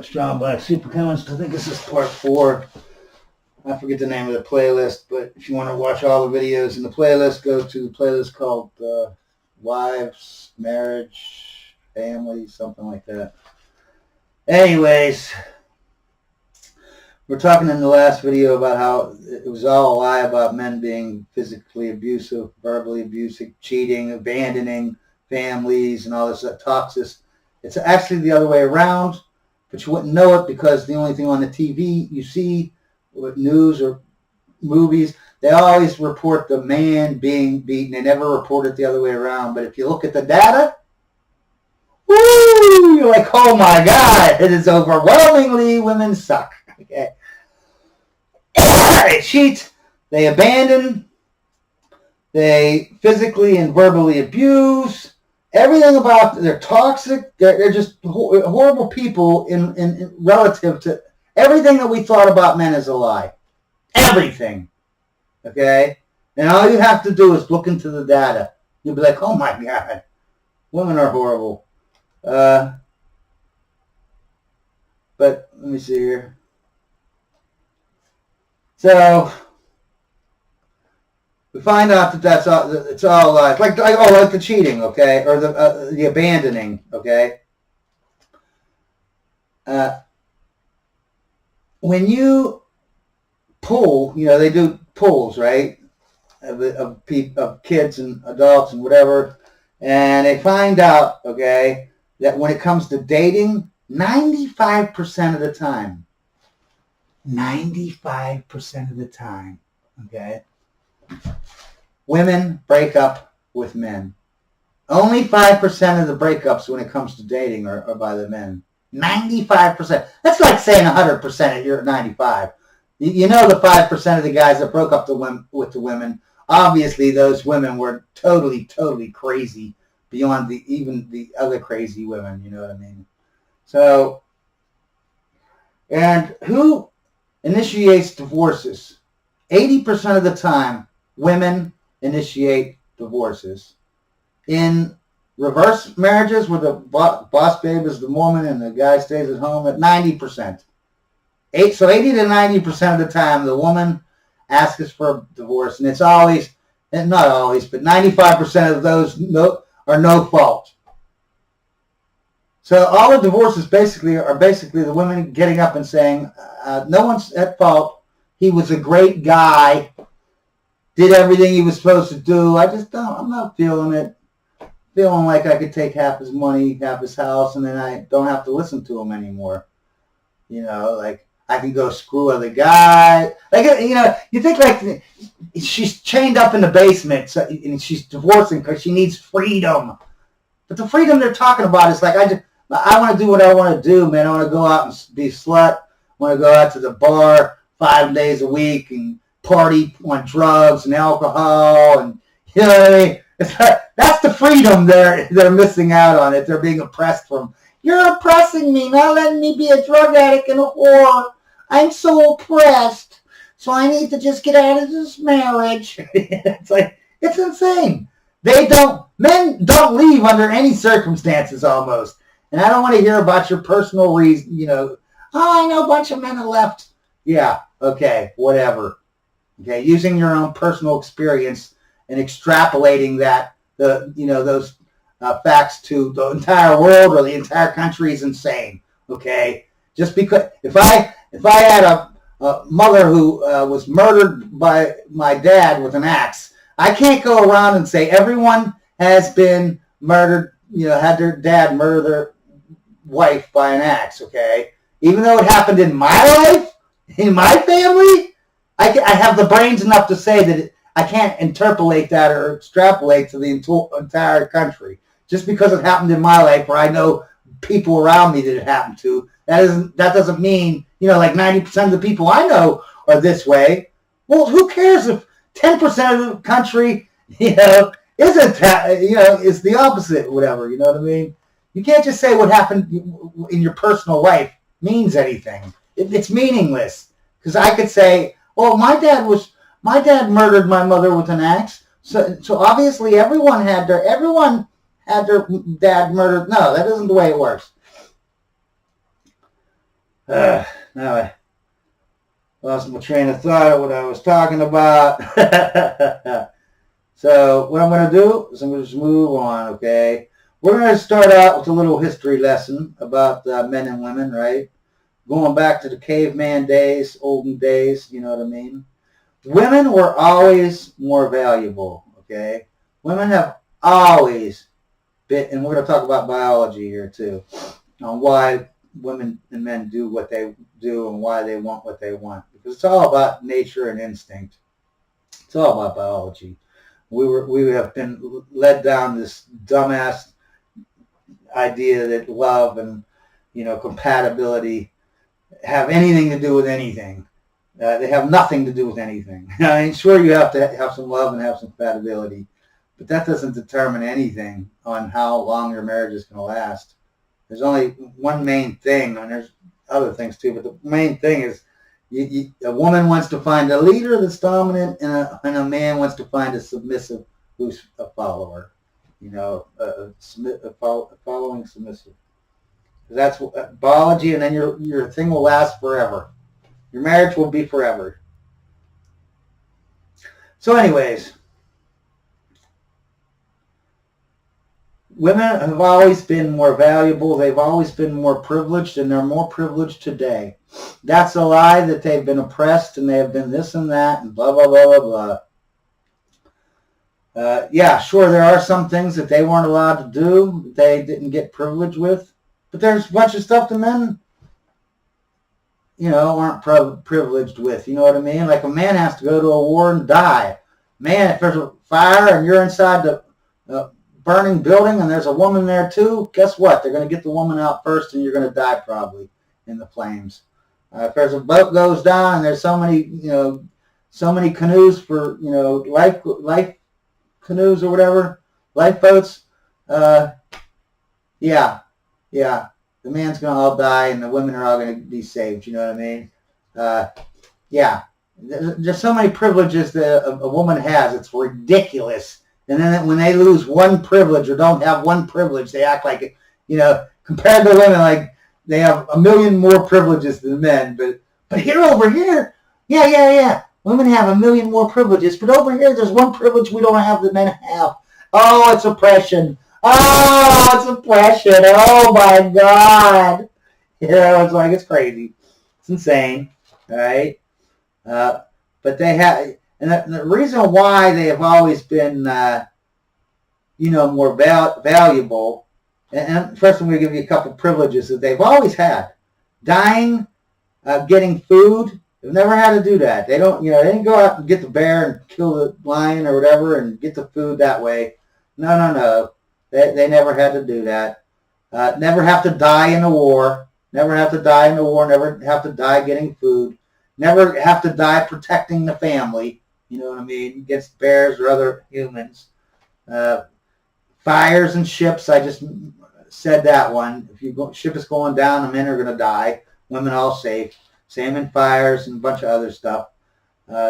Strong Black Supercomers. I think this is part 4. I forget the name of the playlist, but if you want to watch all the videos in the playlist, go to the playlist called Wives, Marriage, Family, something like that. Anyways, we're talking in the last video about how it was all a lie about men being physically abusive, verbally abusive, cheating, abandoning families, and all this toxic. It's actually the other way around, but you wouldn't know it because the only thing on the TV you see with news or movies, they always report the man being beaten. They never report it the other way around. But if you look at the data, woo, you're like, oh my God, it is overwhelmingly women suck. Okay. They cheat, they abandon, they physically and verbally abuse. Everything about they're toxic. They're just horrible people in relative to everything that we thought about men is a lie. Everything. Okay? And all you have to do is look into the data. You'll be like, oh my God, women are horrible. But let me see here. So we find out that it's all lies, like the cheating, okay, or the abandoning, okay. When you poll, they do polls, right, of kids and adults and whatever, and they find out, okay, that when it comes to dating, 95% of the time, 95% of the time, okay, women break up with men. Only 5% of the breakups when it comes to dating are by the men. 95%. That's like saying 100% you're at 95. You know the 5% of the guys that broke up with the women, obviously those women were totally, totally crazy beyond even the other crazy women, you know what I mean? So, and who initiates divorces? 80% of the time, women initiate divorces. In reverse marriages where the boss babe is the woman and the guy stays at home, at 90%. So 80 to 90% of the time, the woman asks for a divorce, and it's always, and not always, but 95% of those are no fault. So all the divorces are basically the women getting up and saying, no one's at fault. He was a great guy, did everything he was supposed to do. I'm not feeling it. Feeling like I could take half his money, half his house, and then I don't have to listen to him anymore. Like I can go screw other guy. Like, you think like she's chained up in the basement and she's divorcing because she needs freedom. But the freedom they're talking about is like, I want to do what I want to do, man. I want to go out and be a slut. I want to go out to the bar 5 days a week and party on drugs and alcohol, and you know what I mean? That's the freedom they're missing out on it. They're being oppressed from. You're oppressing me, not letting me be a drug addict and a whore. I'm so oppressed, so I need to just get out of this marriage. It's like, it's insane. Men don't leave under any circumstances almost. And I don't want to hear about your personal reason, oh, I know a bunch of men have left. Yeah, okay, whatever. Okay, using your own personal experience and extrapolating those facts to the entire world or the entire country is insane. Okay, just because if I had a mother who was murdered by my dad with an axe, I can't go around and say everyone has been murdered. Had their dad murder their wife by an axe. Okay, even though it happened in my life, in my family, I have the brains enough to say that I can't interpolate that or extrapolate to the entire country. Just because it happened in my life, or I know people around me that it happened to, that doesn't mean, like 90% of the people I know are this way. Well, who cares if 10% of the country, isn't is the opposite, whatever, you know what I mean? You can't just say what happened in your personal life means anything. It's meaningless. Because I could say, well, my dad murdered my mother with an axe. So obviously everyone had their dad murdered. No, that isn't the way it works. Now I lost my train of thought of what I was talking about. So what I'm going to do is I'm going to just move on, okay? We're going to start out with a little history lesson about men and women, right? Going back to the caveman days, olden days, you know what I mean? Women were always more valuable, okay? Women have always been, and we're going to talk about biology here too, on why women and men do what they do and why they want what they want. Because it's all about nature and instinct. It's all about biology. We have been led down this dumbass idea that love and compatibility have anything to do with anything. They have nothing to do with anything. I mean, sure, you have to have some love and have some compatibility, but that doesn't determine anything on how long your marriage is going to last. There's only one main thing, and there's other things too, but the main thing is a woman wants to find a leader that's dominant, and a man wants to find a submissive who's a follower. Following submissive. That's biology, and then your thing will last forever. Your marriage will be forever. So anyways, women have always been more valuable. They've always been more privileged, and they're more privileged today. That's a lie that they've been oppressed and they have been this and that and blah, blah, blah, blah, blah. Yeah, sure, there are some things that they weren't allowed to do that they didn't get privilege with. But there's a bunch of stuff the men, aren't privileged with. You know what I mean? Like a man has to go to a war and die. Man, if there's a fire and you're inside the burning building and there's a woman there too, guess what? They're going to get the woman out first and you're going to die probably in the flames. If there's a boat goes down and there's so many canoes for, life canoes or whatever, lifeboats, yeah, the man's going to all die and the women are all going to be saved, you know what I mean? Yeah, there's so many privileges that a woman has, it's ridiculous. And then when they lose one privilege or don't have one privilege, they act like, compared to women, like they have a million more privileges than men. But over here, yeah. Women have a million more privileges, but over here there's one privilege we don't have that men have. Oh, it's oppression. Oh, it's oppression. Oh my God. It's like, it's crazy. It's insane. All right. But they have, and the reason why they have always been, more valuable, and first I'm going to give you a couple privileges that they've always had. Dying, getting food, they've never had to do that. They don't, they didn't go out and get the bear and kill the lion or whatever and get the food that way. No. They never had to do that. Never have to die in a war. Never have to die in a war. Never have to die getting food. Never have to die protecting the family. You know what I mean? Against bears or other humans. Fires and ships. I just said that one. If ship is going down, the men are going to die. Women all safe. Same in fires and a bunch of other stuff.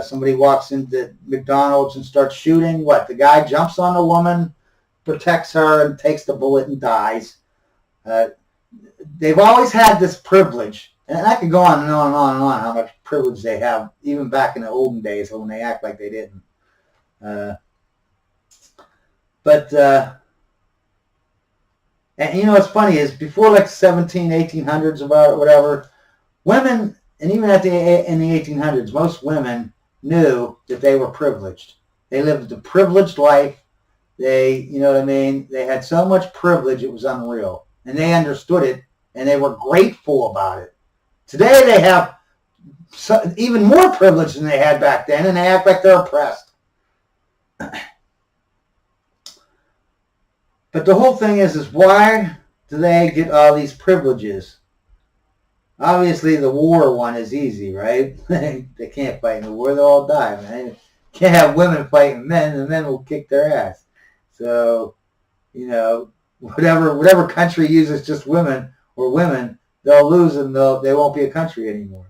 Somebody walks into McDonald's and starts shooting. What? The guy jumps on the woman, protects her, and takes the bullet and dies. They've always had this privilege. And I could go on and on and on and on how much privilege they have, even back in the olden days when they act like they didn't. And what's funny is before like 1800s about whatever, women, and even in the 1800s, most women knew that they were privileged. They lived a privileged life. They, they had so much privilege it was unreal. And they understood it, and they were grateful about it. Today they have even more privilege than they had back then, and they act like they're oppressed. But the whole thing is why do they get all these privileges? Obviously, the war one is easy, right? They can't fight in the war; they'll all die, man. You can't have women fighting men, and men will kick their ass. So, whatever country uses just women or women, they'll lose and they won't be a country anymore.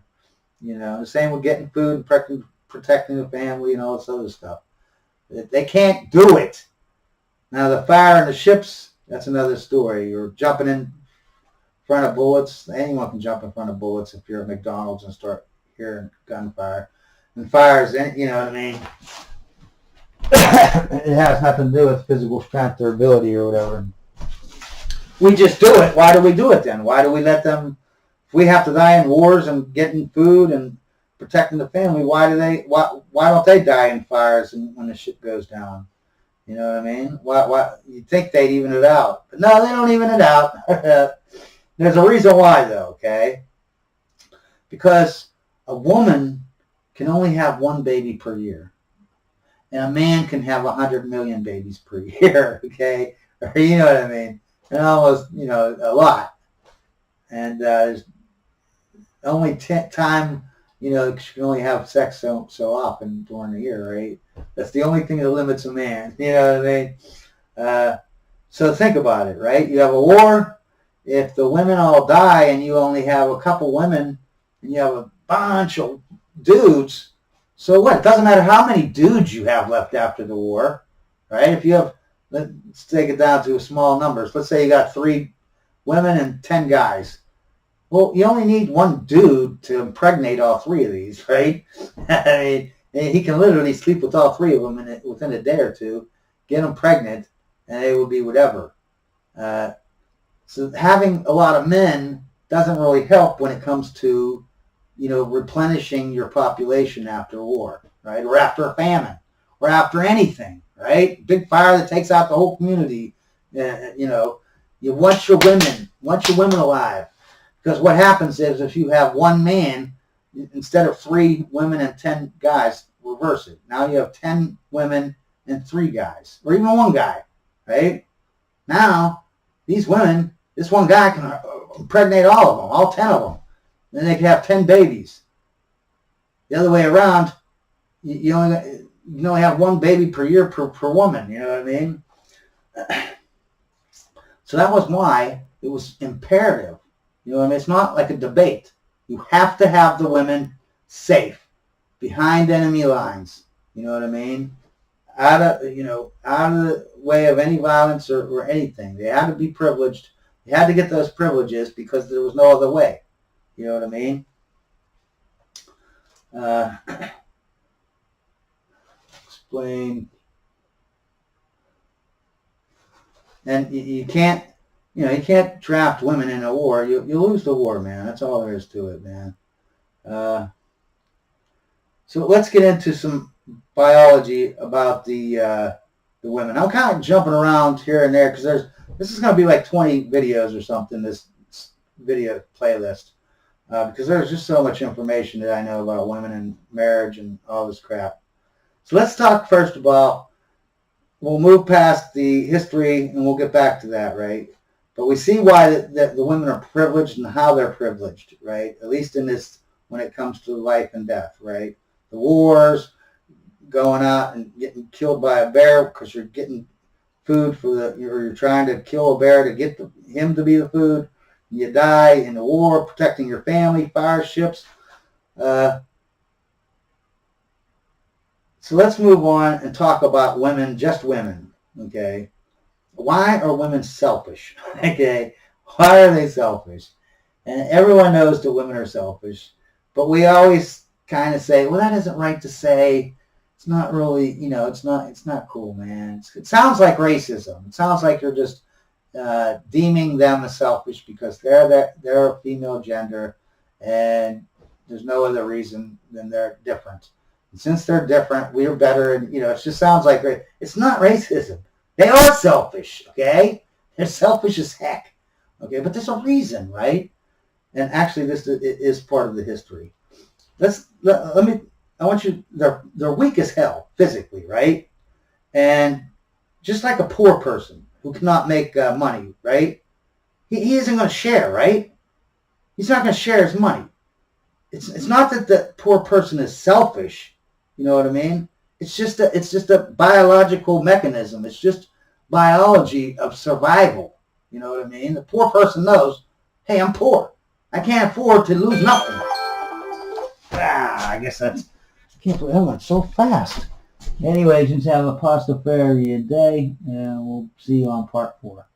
The same with getting food and protecting the family and all this other stuff. They can't do it. Now the fire and the ships, that's another story. Or jumping in front of bullets. Anyone can jump in front of bullets if you're at McDonald's and start hearing gunfire. And fires, you know what I mean? It has nothing to do with physical strength or ability or whatever. We just do it. Why do we do it then? Why do we let them? If we have to die in wars and getting food and protecting the family, why don't they die in fires and when the shit goes down? You know what I mean? Why you'd think they'd even it out. But no, they don't even it out. There's a reason why though, okay? Because a woman can only have one baby per year. And a man can have 100 million babies per year, okay? You know what I mean? And almost, a lot. And there's only time, you can only have sex so often during the year, right? That's the only thing that limits a man, you know what I mean? So think about it, right? You have a war. If the women all die and you only have a couple women and you have a bunch of dudes, so what? It doesn't matter how many dudes you have left after the war, right? If you have, let's take it down to small numbers. Let's say you got 3 women and 10 guys. Well, you only need one dude to impregnate all 3 of these, right? I mean, he can literally sleep with all 3 of them within a day or two, get them pregnant, and they will be whatever. So having a lot of men doesn't really help when it comes to, replenishing your population after a war, right? Or after a famine, or after anything, right? Big fire that takes out the whole community. You want your women alive. Because what happens is if you have one man, instead of 3 women and 10 guys, reverse it. Now you have 10 women and 3 guys, or even 1 guy, right? Now, these women, this 1 guy can impregnate all of them, all 10 of them. Then they can have 10 babies. The other way around, you only have 1 baby per year per woman, you know what I mean? So that was why it was imperative. You know what I mean? It's not like a debate. You have to have the women safe behind enemy lines. You know what I mean? Out of the way of any violence or anything. They had to be privileged. They had to get those privileges because there was no other way. You know what I mean? Explain. And you can't, you can't draft women in a war. You lose the war, man. That's all there is to it, man. So let's get into some biology about the women. I'm kind of jumping around here and there because this is going to be like 20 videos or something, this video playlist. Because there's just so much information that I know about women and marriage and all this crap. So let's talk first about, we'll move past the history and we'll get back to that, right? But we see why the women are privileged and how they're privileged, right? At least in this, when it comes to life and death, right? The wars, going out and getting killed by a bear because you're getting food or you're trying to kill a bear to get him to be the food. You die in the war, protecting your family, fire ships. So let's move on and talk about women, just women, okay? Why are women selfish, okay? Why are they selfish? And everyone knows that women are selfish, but we always kind of say, well, that isn't right to say. It's not really, it's not cool, man. It sounds like racism. It sounds like you're just deeming them as selfish because they're a female gender and there's no other reason than they're different. And since they're different, we're better. And, it just sounds like it's not racism. They are selfish, okay? They're selfish as heck, okay? But there's a reason, right? And actually, this is part of the history. I want you, they're weak as hell physically, right? And just like a poor person who cannot make money, right? He isn't going to share, right? He's not going to share his money. It's not that the poor person is selfish, you know what I mean? It's just a biological mechanism. It's just biology of survival, you know what I mean? The poor person knows, hey, I'm poor. I can't afford to lose nothing. I guess I can't believe I went so fast. Anyways, just have a pasta fairy a day, and we'll see you on part 4.